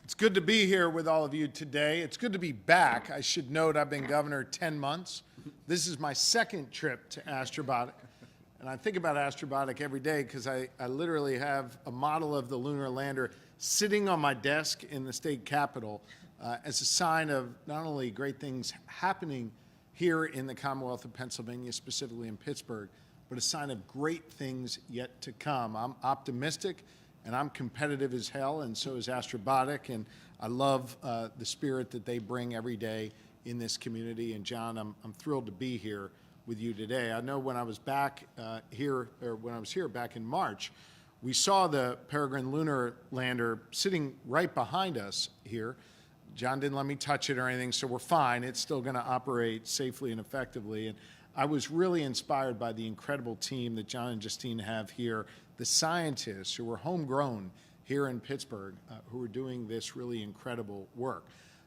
It's good to be here with all of you today. It's good to be back. I should note I've been governor 10 months. This is my second trip to Astrobotic. And I think about Astrobotic every day because I literally have a model of the lunar lander sitting on my desk in the state capitol as a sign of not only great things happening here in the Commonwealth of Pennsylvania, specifically in Pittsburgh, but a sign of great things yet to come. I'm optimistic. And I'm competitive as hell, and so is Astrobotic, and I love the spirit that they bring every day in this community. And John, I'm thrilled to be here with you today. I know when I was back here back in March, we saw the Peregrine lunar lander sitting right behind us here. John didn't let me touch it or anything, so we're fine. It's still going to operate safely and effectively. And I was really inspired by the incredible team that John and Justine have here, the scientists who were homegrown here in Pittsburgh, who are doing this really incredible work.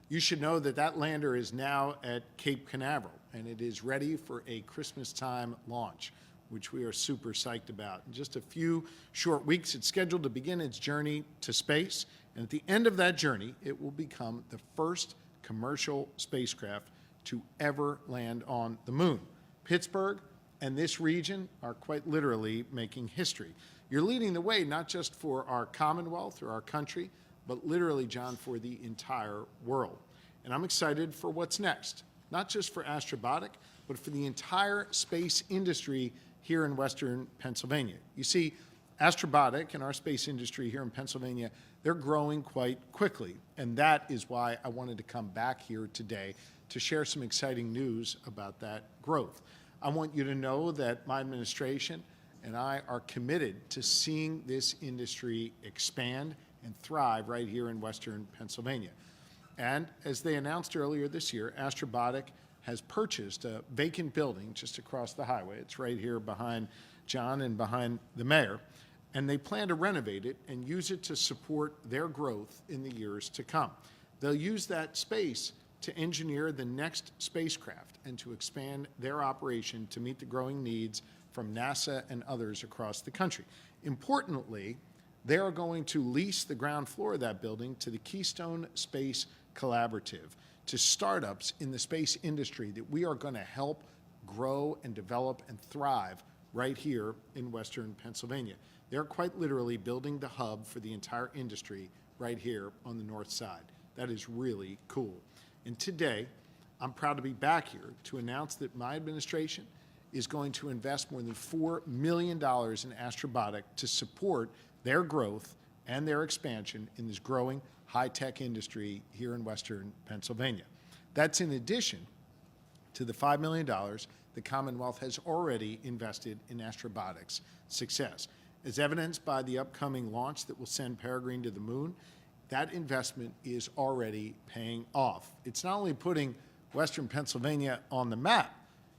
You should know that that lander is now at Cape Canaveral, and it is ready for a Christmas time launch, which we are super psyched about. In just a few short weeks, it's scheduled to begin its journey to space, and at the end of that journey, it will become the first commercial spacecraft to ever land on the moon. Pittsburgh and this region are quite literally making history. You're leading the way not just for our Commonwealth or our country, but literally, John, for the entire world. And I'm excited for what's next, not just for Astrobotic, but for the entire space industry here in Western Pennsylvania. You see, Astrobotic and our space industry here in Pennsylvania, they're growing quite quickly. And that is why I wanted to come back here today to share some exciting news about that growth. I want you to know that my administration and I are committed to seeing this industry expand and thrive right here in Western Pennsylvania. And as they announced earlier this year, Astrobotic has purchased a vacant building just across the highway. It's right here behind John and behind the mayor. And they plan to renovate it and use it to support their growth in the years to come. They'll use that space to engineer the next spacecraft and to expand their operation to meet the growing needs from NASA and others across the country. Importantly, they are going to lease the ground floor of that building to the Keystone Space Collaborative, to startups in the space industry that we are going to help grow and develop and thrive right here in Western Pennsylvania. They're quite literally building the hub for the entire industry right here on the north side. That is really cool. And today, I'm proud to be back here to announce that my administration is going to invest more than $4 million in Astrobotic to support their growth and their expansion in this growing high-tech industry here in Western Pennsylvania. That's in addition to the $5 million the Commonwealth has already invested in Astrobotic's success. As evidenced by the upcoming launch that will send Peregrine to the moon, that investment is already paying off. It's not only putting Western Pennsylvania on the map,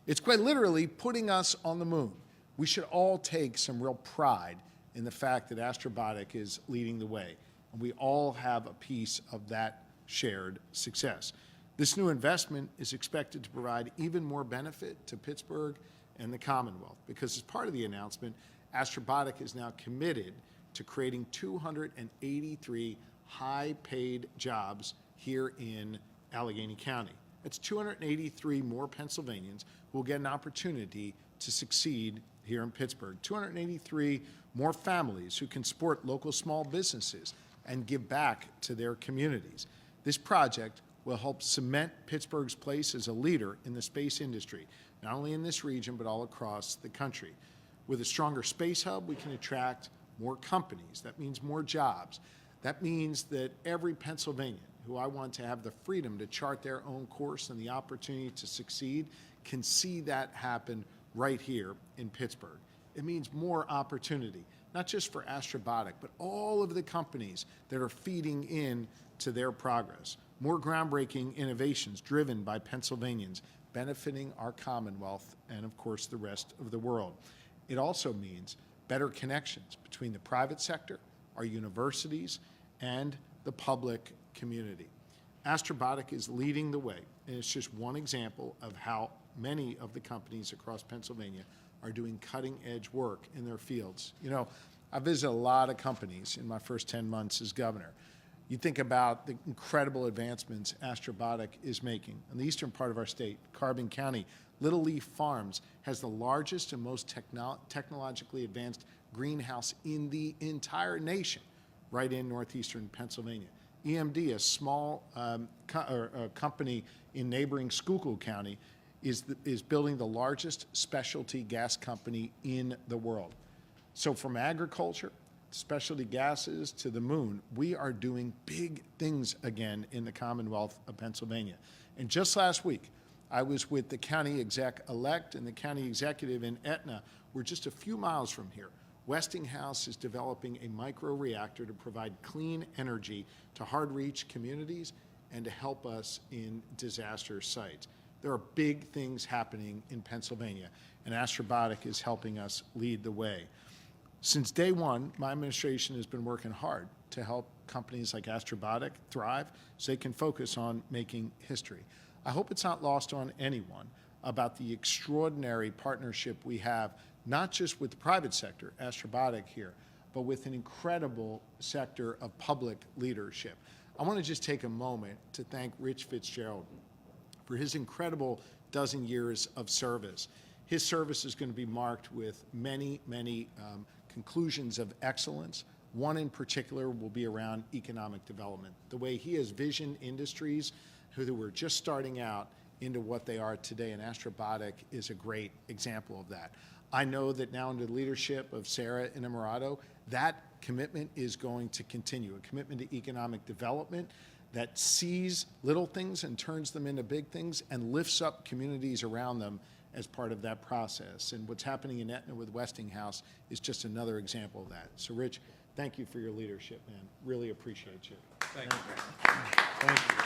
it's quite literally putting us on the moon. We should all take some real pride in the fact that Astrobotic is leading the way, and we all have a piece of that shared success. This new investment is expected to provide even more benefit to Pittsburgh and the Commonwealth, because as part of the announcement, Astrobotic is now committed to creating 283 high-paid jobs here in Allegheny County. That's 283 more Pennsylvanians who will get an opportunity to succeed here in Pittsburgh. 283 more families who can support local small businesses and give back to their communities. This project will help cement Pittsburgh's place as a leader in the space industry, not only in this region, but all across the country. With a stronger space hub, we can attract more companies. That means more jobs. That means that every Pennsylvanian who I want to have the freedom to chart their own course and the opportunity to succeed can see that happen right here in Pittsburgh. It means more opportunity, not just for Astrobotic, but all of the companies that are feeding in to their progress. More groundbreaking innovations driven by Pennsylvanians, benefiting our Commonwealth and, of course, the rest of the world. It also means better connections between the private sector, our universities, and the public community. Astrobotic is leading the way, and it's just one example of how many of the companies across Pennsylvania are doing cutting-edge work in their fields. You know, I visited a lot of companies in my first 10 months as governor. You think about the incredible advancements Astrobotic is making. In the eastern part of our state, Carbon County, Little Leaf Farms has the largest and most technologically advanced greenhouse in the entire nation, right in northeastern Pennsylvania. EMD, a small company in neighboring Schuylkill County, is building the largest specialty gas company in the world. So from agriculture, specialty gases to the moon, we are doing big things again in the Commonwealth of Pennsylvania. And just last week, I was with the county exec-elect and the county executive in Etna. We're just a few miles from here. Westinghouse is developing a microreactor to provide clean energy to hard-reach communities and to help us in disaster sites. There are big things happening in Pennsylvania, and Astrobotic is helping us lead the way. Since day one, my administration has been working hard to help companies like Astrobotic thrive so they can focus on making history. I hope it's not lost on anyone about the extraordinary partnership we have, not just with the private sector, Astrobotic here, but with an incredible sector of public leadership. I want to just take a moment to thank Rich Fitzgerald for his incredible dozen years of service. His service is going to be marked with many, many conclusions of excellence. One in particular will be around economic development. The way he has visioned industries who were just starting out into what they are today, and Astrobotic is a great example of that. I know that now under the leadership of Sarah Innamorato, that commitment is going to continue, a commitment to economic development that sees little things and turns them into big things and lifts up communities around them as part of that process. And what's happening in Etna with Westinghouse is just another example of that. So Rich, thank you for your leadership, man. Really appreciate you. Thank you. Thank you.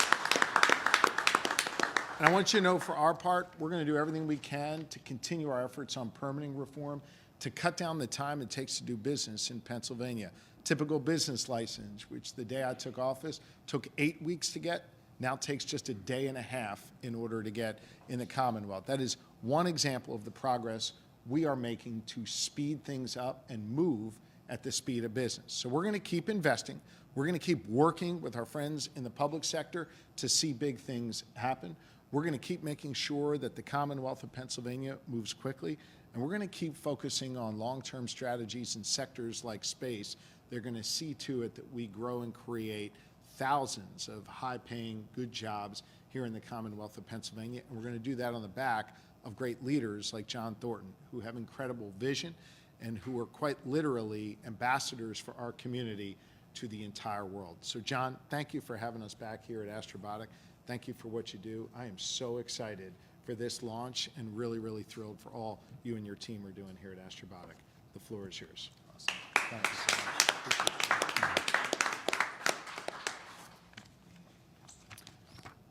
And I want you to know, for our part, we're going to do everything we can to continue our efforts on permitting reform, to cut down the time it takes to do business in Pennsylvania. Typical business license, which the day I took office took 8 weeks to get, now takes just a day and a half in order to get in the Commonwealth. That is one example of the progress we are making to speed things up and move at the speed of business. So we're going to keep investing. We're going to keep working with our friends in the public sector to see big things happen. We're going to keep making sure that the Commonwealth of Pennsylvania moves quickly, and we're going to keep focusing on long-term strategies in sectors like space. They're going to see to it that we grow and create thousands of high-paying, good jobs here in the Commonwealth of Pennsylvania, and we're going to do that on the back of great leaders like John Thornton, who have incredible vision and who are quite literally ambassadors for our community to the entire world. So John, thank you for having us back here at Astrobotic. Thank you for what you do. I am so excited for this launch and really, really thrilled for all you and your team are doing here at Astrobotic. The floor is yours. Awesome. Thank you so much.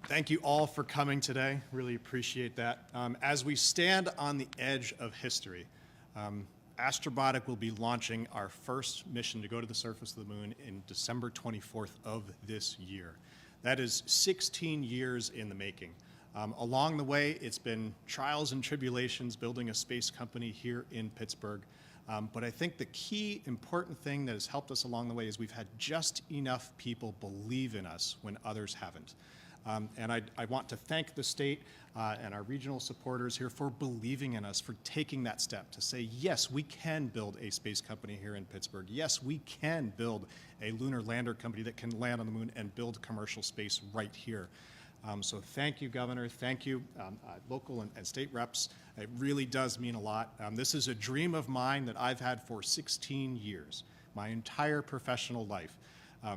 Thank you all for coming today. Really appreciate that. As we stand on the edge of history, Astrobotic will be launching our first mission to go to the surface of the moon in December 24th of this year. That is 16 years in the making. Along the way, it's been trials and tribulations building a space company here in Pittsburgh. But I think the key important thing that has helped us along the way is we've had just enough people believe in us when others haven't. And I want to thank the state and our regional supporters here for believing in us, for taking that step to say, yes, we can build a space company here in Pittsburgh. Yes, we can build a lunar lander company that can land on the moon and build commercial space right here. So thank you, Governor. Thank you, local and state reps. It really does mean a lot. This is a dream of mine that I've had for 16 years, my entire professional life.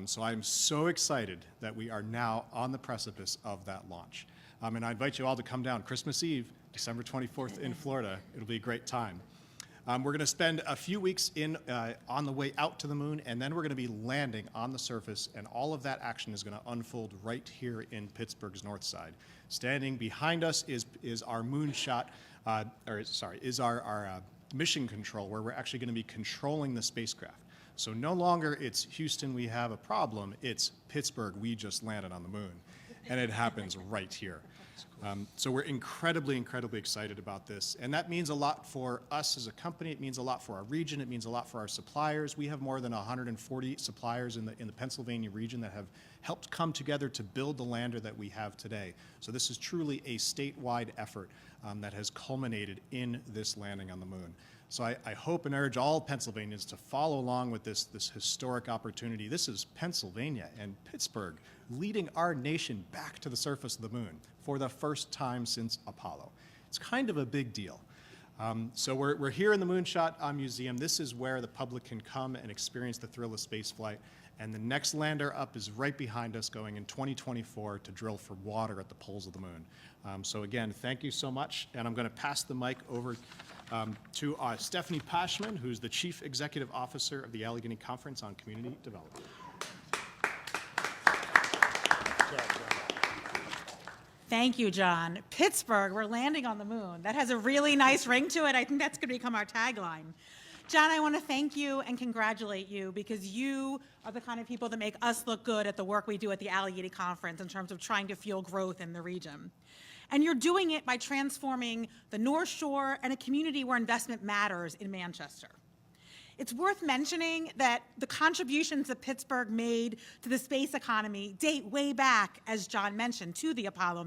So I'm so excited that we are now on the precipice of that launch. And I invite you all to come down Christmas Eve, December 24th in Florida. It'll be a great time. We're going to spend a few weeks on the way out to the moon, and then we're going to be landing on the surface, and all of that action is going to unfold right here in Pittsburgh's north side. Standing behind us is our moonshot, is our mission control, where we're actually going to be controlling the spacecraft. So no longer it's Houston, we have a problem, it's Pittsburgh, we just landed on the moon. and it happens right here. So we're incredibly, incredibly excited about this. And that means a lot for us as a company. It means a lot for our region. It means a lot for our suppliers. We have more than 140 suppliers in the Pennsylvania region that have helped come together to build the lander that we have today. So this is truly a statewide effort that has culminated in this landing on the moon. So I hope and urge all Pennsylvanians to follow along with this historic opportunity. This is Pennsylvania and Pittsburgh leading our nation back to the surface of the moon for the first time since Apollo. It's kind of a big deal. So we're here in the Moonshot Museum. This is where the public can come and experience the thrill of spaceflight. And the next lander up is right behind us, going in 2024 to drill for water at the poles of the moon. So again, thank you so much. And I'm going to pass the mic over to Stephanie Pashman, who's the Chief Executive Officer of the Allegheny Conference on Community Development. Thank you, John. Pittsburgh, we're landing on the moon. That has a really nice ring to it. I think that's going to become our tagline. John, I want to thank you and congratulate you because you are the kind of people that make us look good at the work we do at the Allegheny Conference in terms of trying to fuel growth in the region. And you're doing it by transforming the North Shore and a community where investment matters in Manchester. It's worth mentioning that the contributions that Pittsburgh made to the space economy date way back, as John mentioned, to the Apollo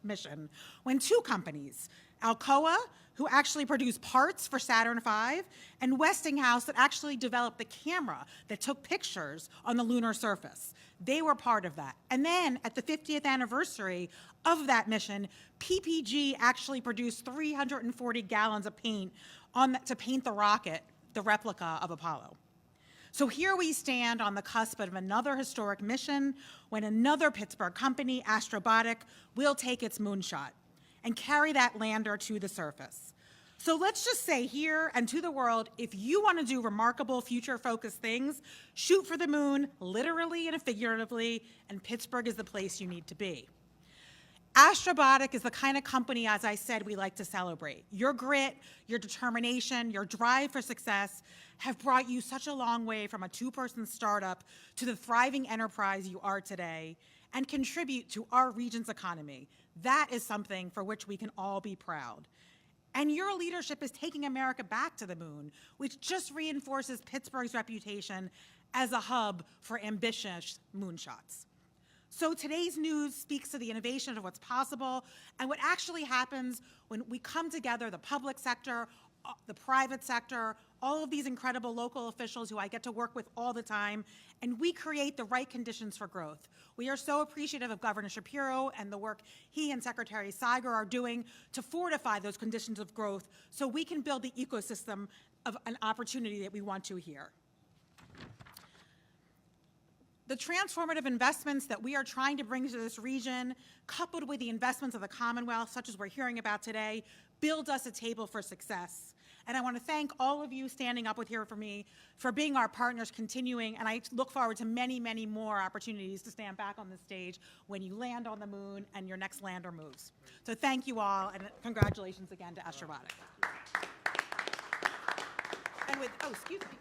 mission, when two companies, Alcoa, who actually produced parts for Saturn V, and Westinghouse that actually developed the camera that took pictures on the lunar surface. They were part of that. And then at the 50th anniversary of that mission, PPG actually produced 340 gallons of paint to paint the rocket, the replica of Apollo. So here we stand on the cusp of another historic mission when another Pittsburgh company, Astrobotic, will take its moonshot and carry that lander to the surface. So let's just say here and to the world, if you want to do remarkable future-focused things, shoot for the moon, literally and figuratively, and Pittsburgh is the place you need to be. Astrobotic is the kind of company, as I said, we like to celebrate. Your grit, your determination, your drive for success have brought you such a long way from a two-person startup to the thriving enterprise you are today and contribute to our region's economy. That is something for which we can all be proud. And your leadership is taking America back to the moon, which just reinforces Pittsburgh's reputation as a hub for ambitious moonshots. So today's news speaks to the innovation of what's possible and what actually happens when we come together, the public sector, the private sector, all of these incredible local officials who I get to work with all the time, and we create the right conditions for growth. We are so appreciative of Governor Shapiro and the work he and Secretary Siger are doing to fortify those conditions of growth so we can build the ecosystem of an opportunity that we want to here. The transformative investments that we are trying to bring to this region, coupled with the investments of the Commonwealth, such as we're hearing about today, build us a table for success. And I want to thank all of you standing up with here for me for being our partners continuing, and I look forward to many, many more opportunities to stand back on the stage when you land on the moon and your next lander moves. So thank you all, and congratulations again to Astrobotic. And with, oh, excuse me.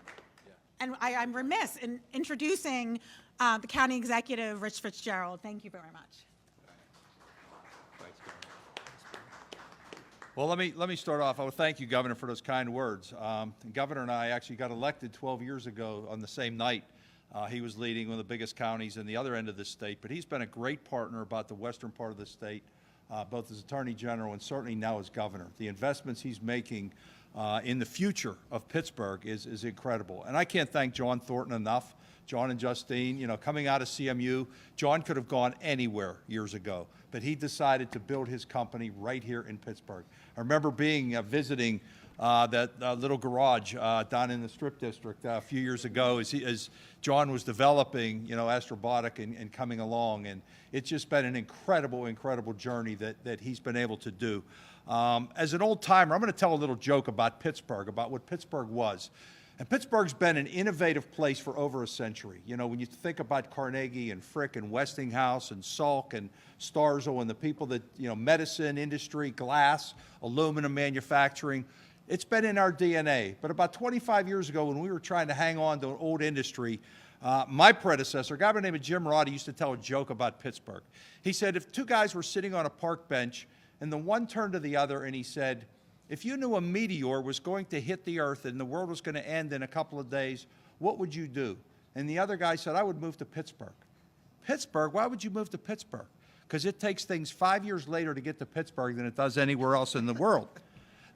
And I'm remiss in introducing the County Executive, Rich Fitzgerald. Thank you very much. Thanks, Governor. Well, let me start off. I would thank you, Governor, for those kind words. The Governor and I actually got elected 12 years ago on the same night. He was leading one of the biggest counties in the other end of the state, but he's been a great partner about the western part of the state, both as Attorney General and certainly now as Governor. The investments he's making in the future of Pittsburgh is incredible. And I can't thank John Thornton enough. John and Justine, you know, coming out of CMU, John could have gone anywhere years ago, but he decided to build his company right here in Pittsburgh. I remember visiting that little garage down in the Strip District a few years ago as John was developing, you know, Astrobotic and coming along. And it's just been an incredible, incredible journey that he's been able to do. As an old timer, I'm going to tell a little joke about Pittsburgh, about what Pittsburgh was. And Pittsburgh's been an innovative place for over a century. You know, when you think about Carnegie and Frick and Westinghouse and Salk and Starzl and the people that, you know, medicine industry, glass, aluminum manufacturing, it's been in our DNA. But about 25 years ago, when we were trying to hang on to an old industry, My predecessor, a guy by the name of Jim Roddy, used to tell a joke about Pittsburgh. He said if two guys were sitting on a park bench and the one turned to the other and he said, if you knew a meteor was going to hit the earth and the world was going to end in a couple of days, what would you do? And the other guy said, I would move to Pittsburgh. Pittsburgh? Why would you move to Pittsburgh? Because it takes things 5 years later to get to Pittsburgh than it does anywhere else in the world.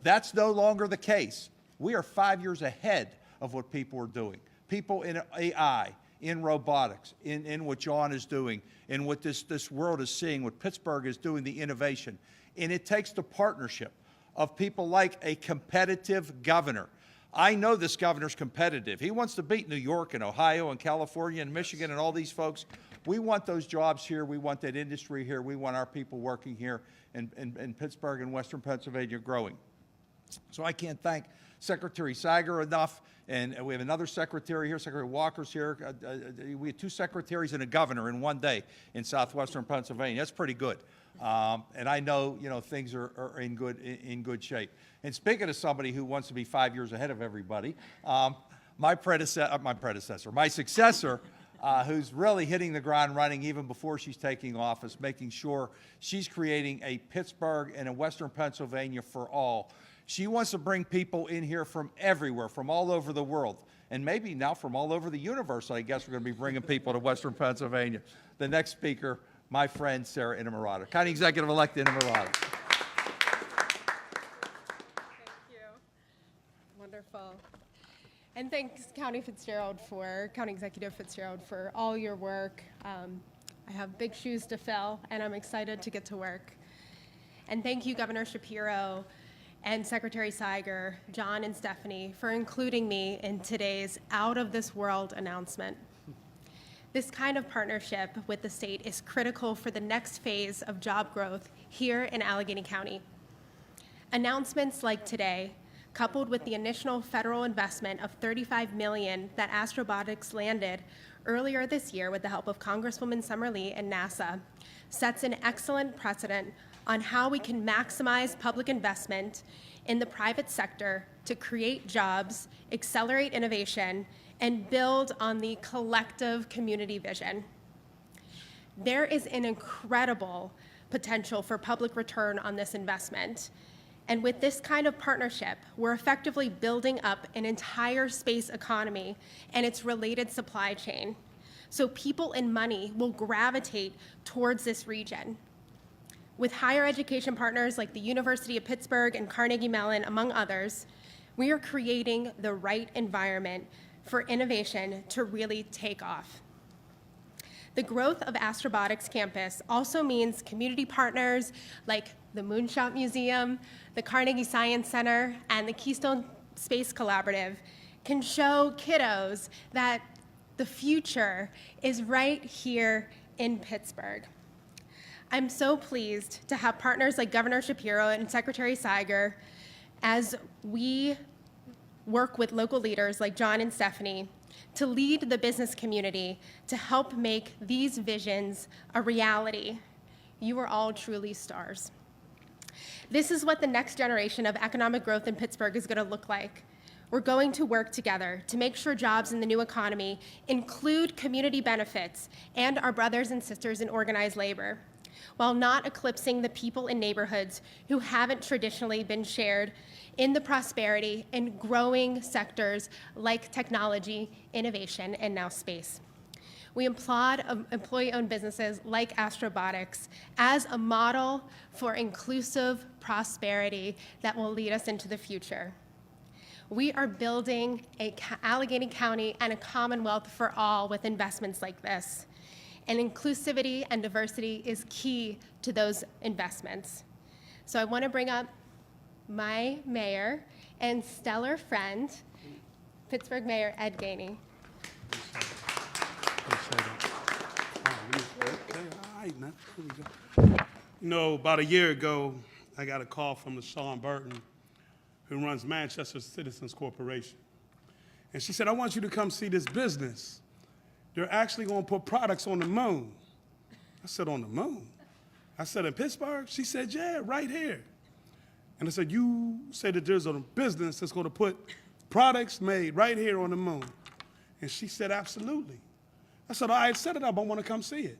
That's no longer the case. We are 5 years ahead of what people are doing. People in AI, in robotics, in what John is doing, in what this world is seeing, what Pittsburgh is doing, the innovation. And it takes the partnership of people like a competitive governor. I know this governor's competitive. He wants to beat New York and Ohio and California and Michigan and all these folks. We want those jobs here. We want that industry here. We want our people working here in Pittsburgh and Western Pennsylvania growing. So I can't thank Secretary Siger enough. And we have another secretary here, Secretary Walker's here. We had 2 secretaries and a governor in one day in southwestern Pennsylvania. That's pretty good. And I know, things are in good shape. And speaking of somebody who wants to be 5 years ahead of everybody, my successor, who's really hitting the ground running even before she's taking office, making sure she's creating a Pittsburgh and a Western Pennsylvania for all. She wants to bring people in here from everywhere, from all over the world, and maybe now from all over the universe. I guess we're going to be bringing people to Western Pennsylvania. The next speaker, my friend Sarah Innamorato, County Executive-elect Innamorato. Thank you. Wonderful. And thanks, County Executive Fitzgerald, for all your work. I have big shoes to fill, and I'm excited to get to work. And thank you, Governor Shapiro, and Secretary Siger, John and Stephanie, for including me in today's out-of-this-world announcement. This kind of partnership with the state is critical for the next phase of job growth here in Allegheny County. Announcements like today, coupled with the initial federal investment of $35 million that Astrobotics landed earlier this year with the help of Congresswoman Summer Lee and NASA, sets an excellent precedent on how we can maximize public investment in the private sector to create jobs, accelerate innovation, and build on the collective community vision. There is an incredible potential for public return on this investment. And with this kind of partnership, we're effectively building up an entire space economy and its related supply chain. So people and money will gravitate towards this region. With higher education partners like the University of Pittsburgh and Carnegie Mellon, among others, we are creating the right environment for innovation to really take off. The growth of Astrobotics campus also means community partners like the Moonshot Museum, the Carnegie Science Center, and the Keystone Space Collaborative can show kiddos that the future is right here in Pittsburgh. I'm so pleased to have partners like Governor Shapiro and Secretary Siger as we work with local leaders like John and Stephanie to lead the business community to help make these visions a reality. You are all truly stars. This is what the next generation of economic growth in Pittsburgh is going to look like. We're going to work together to make sure jobs in the new economy include community benefits and our brothers and sisters in organized labor, while not eclipsing the people in neighborhoods who haven't traditionally been shared in the prosperity and growing sectors like technology, innovation, and now space. We applaud employee-owned businesses like Astrobotics as a model for inclusive prosperity that will lead us into the future. We are building Allegheny County and a Commonwealth for all with investments like this. And inclusivity and diversity is key to those investments. So I want to bring up my mayor and stellar friend, Pittsburgh Mayor Ed Gainey. About a year ago, I got a call from LaShawn Burton, who runs Manchester Citizens Corporation. And she said, I want you to come see this business. They're actually going to put products on the moon. I said, on the moon? I said, in Pittsburgh? She said, yeah, right here. And I said, you say that there's a business that's going to put products made right here on the moon. And she said, absolutely. I said, all right, set it up. I want to come see it.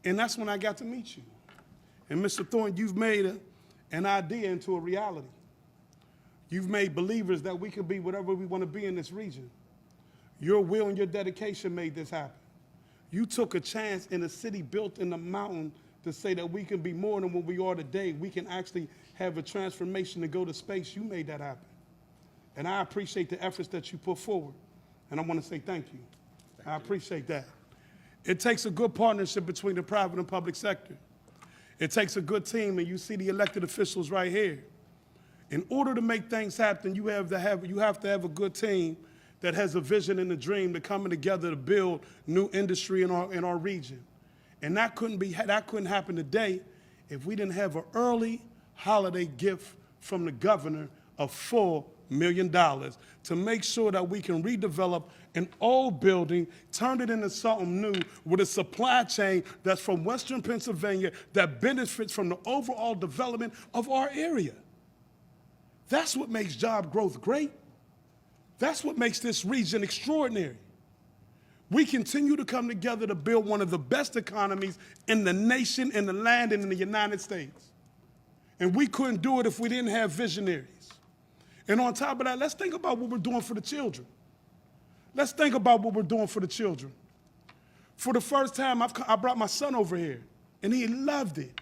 And that's when I got to meet you. And Mr. Thorne, you've made an idea into a reality. You've made believers that we can be whatever we want to be in this region. Your will and your dedication made this happen. You took a chance in a city built in the mountain to say that we can be more than what we are today. We can actually have a transformation to go to space. You made that happen. And I appreciate the efforts that you put forward. And I want to say thank you. I appreciate that. It takes a good partnership between the private and public sector. It takes a good team, and you see the elected officials right here. In order to make things happen, you have to have a good team that has a vision and a dream to coming together to build new industry in our region. And that couldn't happen today if we didn't have an early holiday gift from the governor of $4 million to make sure that we can redevelop an old building, turn it into something new with a supply chain that's from Western Pennsylvania that benefits from the overall development of our area. That's what makes job growth great. That's what makes this region extraordinary. We continue to come together to build one of the best economies in the nation, in the land, and in the United States. And we couldn't do it if we didn't have visionaries. And on top of that, let's think about what we're doing for the children. Let's think about what we're doing for the children. For the first time, I brought my son over here, and he loved it.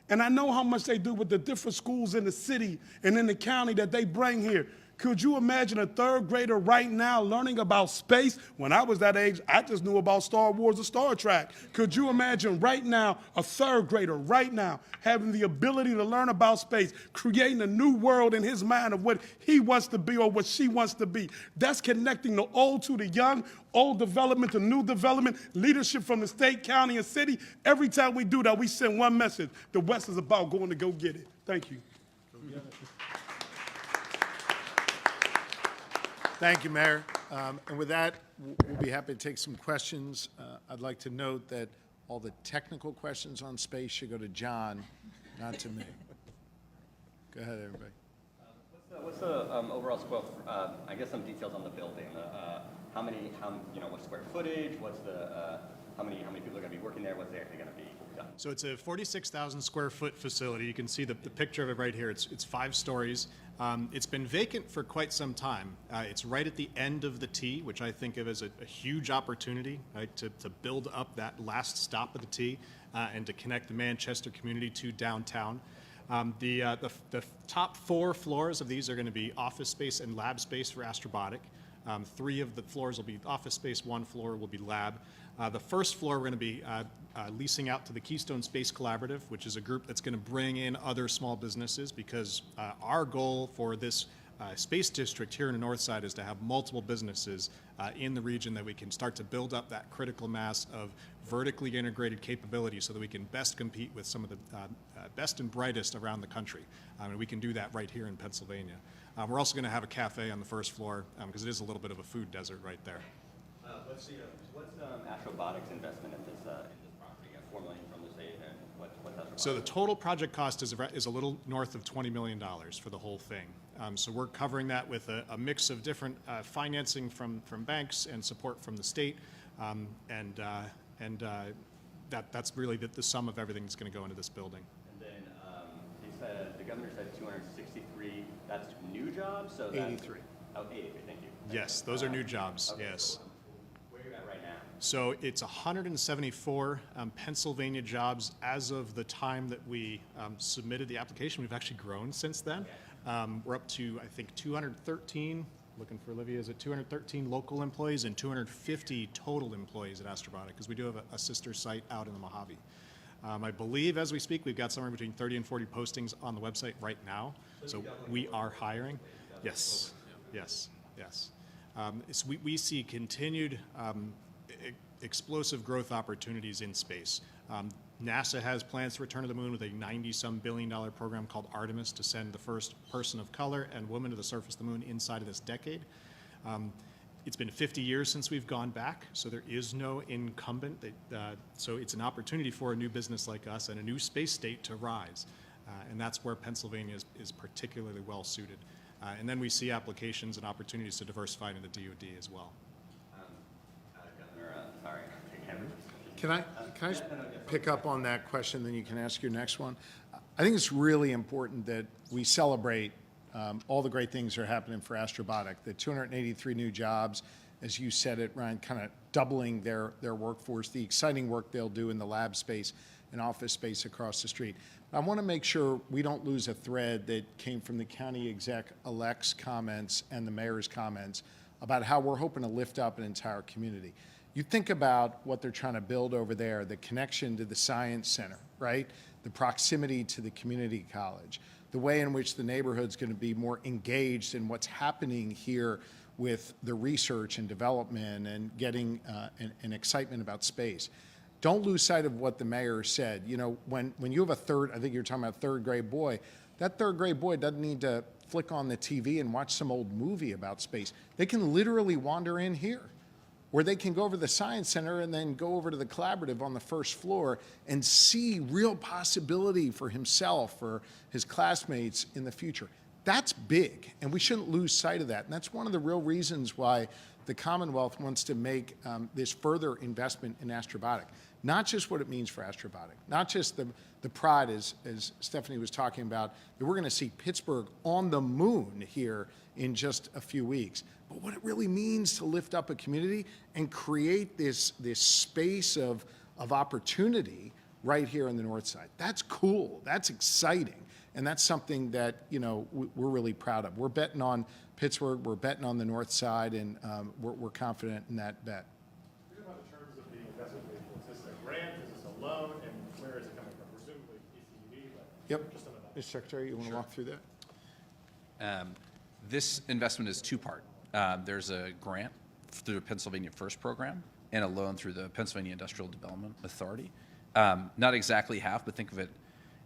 And I know how much they do with the different schools in the city and in the county that they bring here. Could you imagine a third grader right now learning about space? When I was that age, I just knew about Star Wars or Star Trek. Could you imagine right now a third grader right now having the ability to learn about space, creating a new world in his mind of what he wants to be or what she wants to be? That's connecting the old to the young, old development to new development, leadership from the state, county, and city. Every time we do that, we send one message. The West is about going to go get it. Thank you. Thank you, Mayor. And with that, we'll be happy to take some questions. I'd like to note that all the technical questions on space should go to John, not to me. Go ahead, everybody. What's the overall scope? I guess some details on the building. What square footage? What's the how many people are going to be working there? What's actually going to be done? So it's a 46,000 square foot facility. You can see the picture of it right here. It's 5 stories. It's been vacant for quite some time. It's right at the end of the T, which I think of as a huge opportunity, right, to build up that last stop of the T and to connect the Manchester community to downtown. The top 4 floors of these are going to be office space and lab space for Astrobotic. 3 of the floors will be office space, 1 floor will be lab. The first floor we're going to be leasing out to the Keystone Space Collaborative, which is a group that's going to bring in other small businesses, because our goal for this space district here in the north side is to have multiple businesses in the region that we can start to build up that critical mass of vertically integrated capability so that we can best compete with some of the best and brightest around the country. And we can do that right here in Pennsylvania. We're also going to have a cafe on the first floor because it is a little bit of a food desert right there. What's Astrobotic's investment in this property? $4 million from the state, and what's Astrobotic? So the total project cost is a little north of $20 million for the whole thing. So we're covering that with a mix of different financing from banks and support from the state, that's really the sum of everything that's going to go into this building. And then the governor said 263. That's new jobs. So that's 83. Oh, 83. Thank you. Yes, those are new jobs. Okay, Yes. Where are you at right now? So it's 174 Pennsylvania jobs as of the time that we submitted the application. We've actually grown since then. We're up to, I think, 213, looking for Olivia, is it 213 local employees and 250 total employees at Astrobotic, because we do have a sister site out in the Mojave. I believe as we speak, we've got somewhere between 30 and 40 postings on the website right now. So we are hiring. Yes, yes, yes. So we see continued explosive growth opportunities in space. NASA has plans to return to the moon with a $90-some billion program called Artemis to send the first person of color and woman to the surface of the moon inside of this decade. It's been 50 years since we've gone back, so there is no incumbent. So it's an opportunity for a new business like us and a new space state to rise. And that's where Pennsylvania is particularly well suited. And then we see applications and opportunities to diversify into the DoD as well. Governor, sorry, I'm taking Can I just pick up on that question, then you can ask your next one? I think it's really important that we celebrate all the great things that are happening for Astrobotic, the 283 new jobs, as you said it, Ryan, kind of doubling their workforce, the exciting work they'll do in the lab space and office space across the street. I want to make sure we don't lose a thread that came from the county exec-elect's comments and the mayor's comments about how we're hoping to lift up an entire community. You think about what they're trying to build over there, the connection to the science center, right? The proximity to the community college, the way in which the neighborhood's going to be more engaged in what's happening here with the research and development and getting an excitement about space. Don't lose sight of what the mayor said. You know, when you have I think you're talking about a third grade boy, that third grade boy doesn't need to flick on the TV and watch some old movie about space. They can literally wander in here, where they can go over to the Science Center and then go over to the Collaborative on the first floor and see real possibility for himself or his classmates in the future. That's big, and we shouldn't lose sight of that. And that's one of the real reasons why the Commonwealth wants to make this further investment in Astrobotic. Not just what it means for Astrobotic, not just the pride, as Stephanie was talking about, that we're going to see Pittsburgh on the moon here in just a few weeks, but what it really means to lift up a community and create this space of opportunity right here on the north side. That's cool. That's exciting. And that's something that, you know, we're really proud of. We're betting on Pittsburgh. We're betting on the north side, and we're confident in that bet. What about in terms of the investment vehicle? Is this a grant? Is this a loan? And where is it coming from? Presumably PCUD, but Yep. just some of that. Mr. Secretary, you want to walk through that? This investment is two-part. There's a grant through the Pennsylvania First program and a loan through the Pennsylvania Industrial Development Authority. Not exactly half, but think of it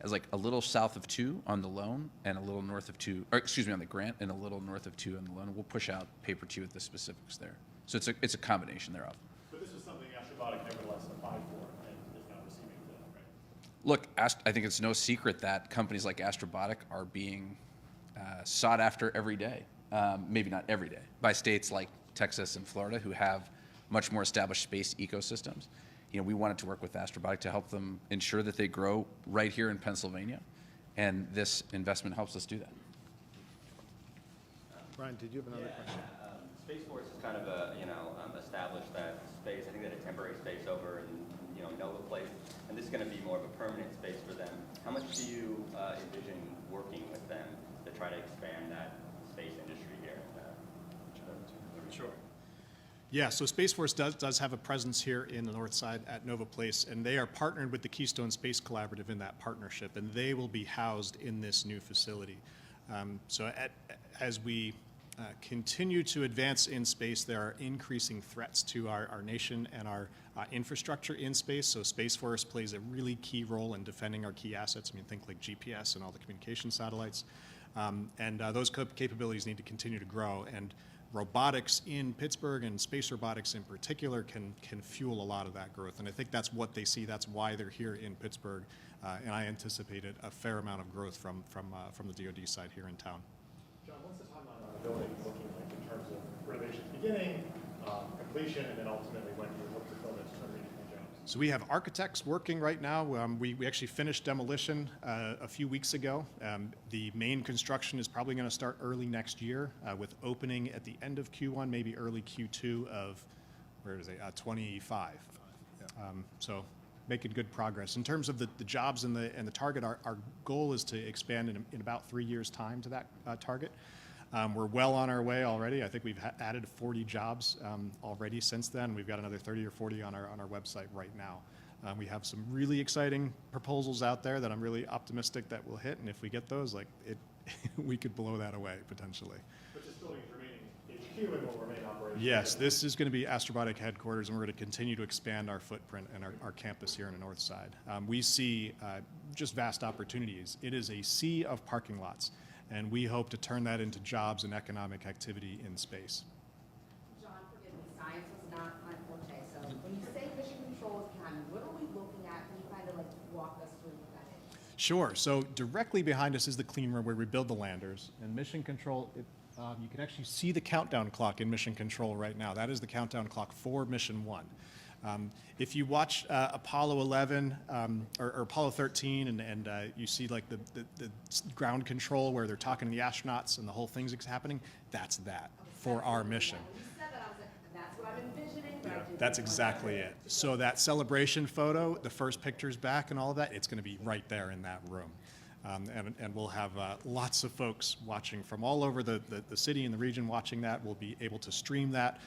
as like a little south of 2 on the loan and a little north of 2, or excuse me, on the grant and a little north of 2 on the loan. We'll push out paper to you with the specifics there. So it's a combination thereof. But this is something Astrobotic nevertheless applied for and is now receiving the, right? Look, I think it's no secret that companies like Astrobotic are being sought after every day, maybe not every day, by states like Texas and Florida who have much more established space ecosystems. You know, we wanted to work with Astrobotic to help them ensure that they grow right here in Pennsylvania, and this investment helps us do that. Brian, did you have another question? Space Force has kind of established that space. I think they had a temporary space over in Nova Place, and this is going to be more of a permanent space for them. How much do you envision working with them to try to expand that space industry here? Sure. Yeah, so Space Force does have a presence here in the north side at Nova Place, and they are partnered with the Keystone Space Collaborative in that partnership, and they will be housed in this new facility. As we continue to advance in space, there are increasing threats to our nation and our infrastructure in space, so Space Force plays a really key role in defending our key assets. I mean, think like GPS and all the communication satellites, those capabilities need to continue to grow, and robotics in Pittsburgh and space robotics in particular can fuel a lot of that growth. And I think that's what they see. That's why they're here in Pittsburgh. And I anticipated a fair amount of growth from the DoD side here in town. John, what's the timeline on the building looking like in terms of renovations beginning, completion, and then ultimately when you look to fill those 283 jobs? So we have architects working right now. We actually finished demolition a few weeks ago. The main construction is probably going to start early next year with opening at the end of Q1, maybe early Q2 of, 25. So making good progress. In terms of the jobs and the target, our goal is to expand in about 3 years' time to that target. We're well on our way already. I think we've added 40 jobs already since then. We've got another 30 or 40 on our website right now. We have some really exciting proposals out there that I'm really optimistic that we'll hit, and if we get those, we could blow that away potentially. But this building is remaining HQ and will remain operational? Yes, this is going to be Astrobotic headquarters, and we're going to continue to expand our footprint and our campus here on the north side. We see just vast opportunities. It is a sea of parking lots, and we hope to turn that into jobs and economic activity in space. John, forgive me, science was not my forte, so when you say mission control is behind, what are we looking at? Can you kind of walk us through what that is? Sure. So directly behind us is the clean room where we build the landers. And mission control, you can actually see the countdown clock in mission control right now. That is the countdown clock for mission 1. If you watch Apollo 11 or Apollo 13 and you see like the ground control where they're talking to the astronauts and the whole thing's happening, that's that for our mission. When you said that, I was like, that's what I'm envisioning, but I didn't That's know exactly what it. So that celebration photo, the first pictures back and all of that, it's going to be right there in that room. And we'll have lots of folks watching from all over the city and the region watching that. We'll be able to stream that.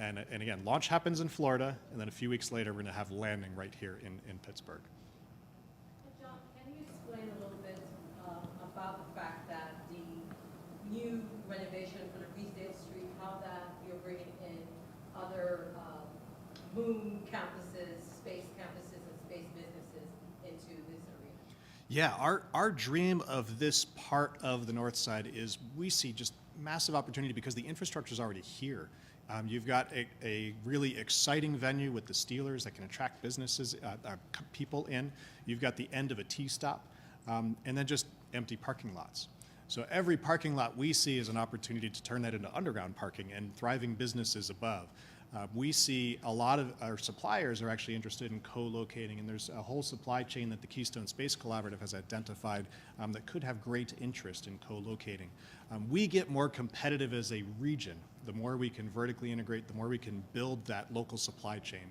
And again, launch happens in Florida, and then a few weeks later, we're going to have landing right here in Pittsburgh. John, can you explain a little bit about the fact that the new renovation for the Reesdale Street, how that you're bringing in other moon campuses, space campuses, and space businesses into this arena? Yeah, our dream of this part of the north side is we see just massive opportunity because the infrastructure is already here. You've got a really exciting venue with the Steelers that can attract businesses, people in. You've got the end of a T-stop, and then just empty parking lots. So every parking lot we see is an opportunity to turn that into underground parking and thriving businesses above. We see a lot of our suppliers are actually interested in co-locating, and there's a whole supply chain that the Keystone Space Collaborative has identified that could have great interest in co-locating. We get more competitive as a region. The more we can vertically integrate, the more we can build that local supply chain.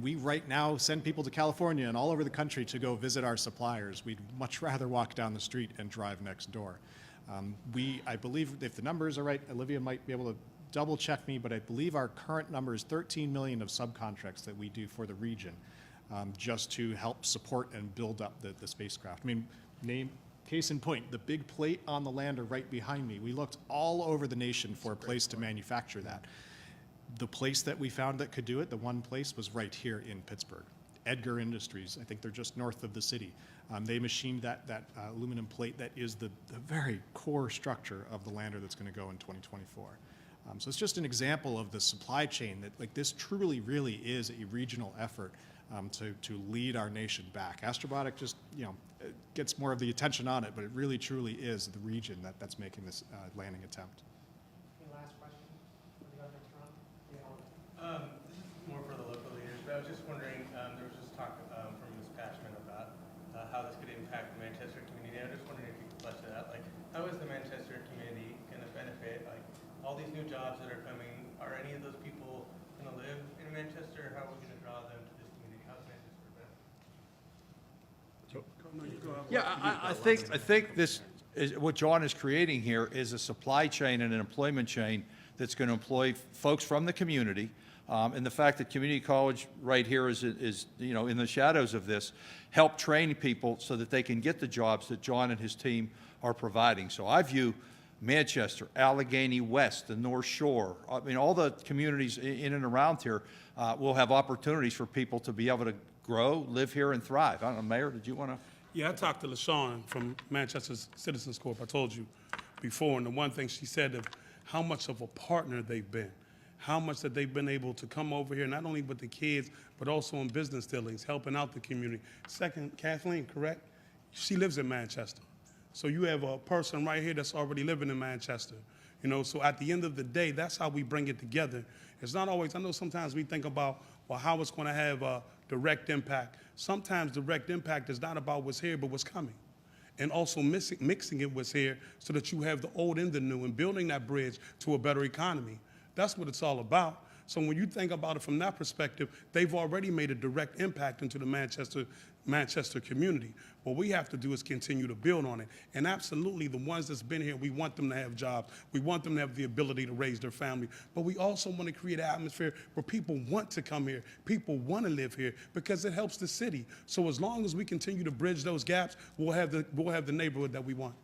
We right now send people to California and all over the country to go visit our suppliers. We'd much rather walk down the street and drive next door. I believe if the numbers are right, Olivia might be able to double check me, but I believe our current number is 13 million of subcontracts that we do for the region just to help support and build up the spacecraft. I mean, case in point, the big plate on the lander right behind me, we looked all over the nation for a place to manufacture that. The place that we found that could do it, the one place, was right here in Pittsburgh. Edgar Industries, I think they're just north of the city. They machined that aluminum plate that is the very core structure of the lander that's going to go in 2024. So it's just an example of the supply chain that, like, this truly, really is a regional effort to lead our nation back. Astrobotic just, gets more of the attention on it, but it really, truly is the region that's making this landing attempt. Any last question? What do you got next round? This is more for the local leaders, but I was just wondering, there was just talk from Ms. Pashman about how this could impact the Manchester community. I was just wondering if you could flesh it out. Like, how is the Manchester community going to benefit? Like, all these new jobs that are coming, are any of those people going to live in Manchester? How are we going to draw them to this community? How's Manchester benefit? Yeah, I think this is what John is creating here is a supply chain and an employment chain that's going to employ folks from the community. And the fact that community college right here is in the shadows of this, help train people so that they can get the jobs that John and his team are providing. So I view Manchester, Allegheny West, the North Shore, I mean, all the communities in and around here will have opportunities for people to be able to grow, live here, and thrive. I don't know, Mayor, did you want to? Yeah, I talked to LaShawn from Manchester Citizens Corp. I told you before, and the one thing she said of how much of a partner they've been, how much that they've been able to come over here, not only with the kids, but also in business dealings, helping out the community. Second, Kathleen, correct? She lives in Manchester. So you have a person right here that's already living in Manchester. So at the end of the day, that's how we bring it together. It's not always, I know sometimes we think about, well, how it's going to have a direct impact. Sometimes direct impact is not about what's here, but what's coming. And also mixing it what's here so that you have the old and the new and building that bridge to a better economy. That's what it's all about. So when you think about it from that perspective, they've already made a direct impact into the Manchester community. What we have to do is continue to build on it. And absolutely, the ones that's been here, we want them to have jobs. We want them to have the ability to raise their family. But we also want to create an atmosphere where people want to come here. People want to live here because it helps the city. So as long as we continue to bridge those gaps, we'll have the neighborhood that we want.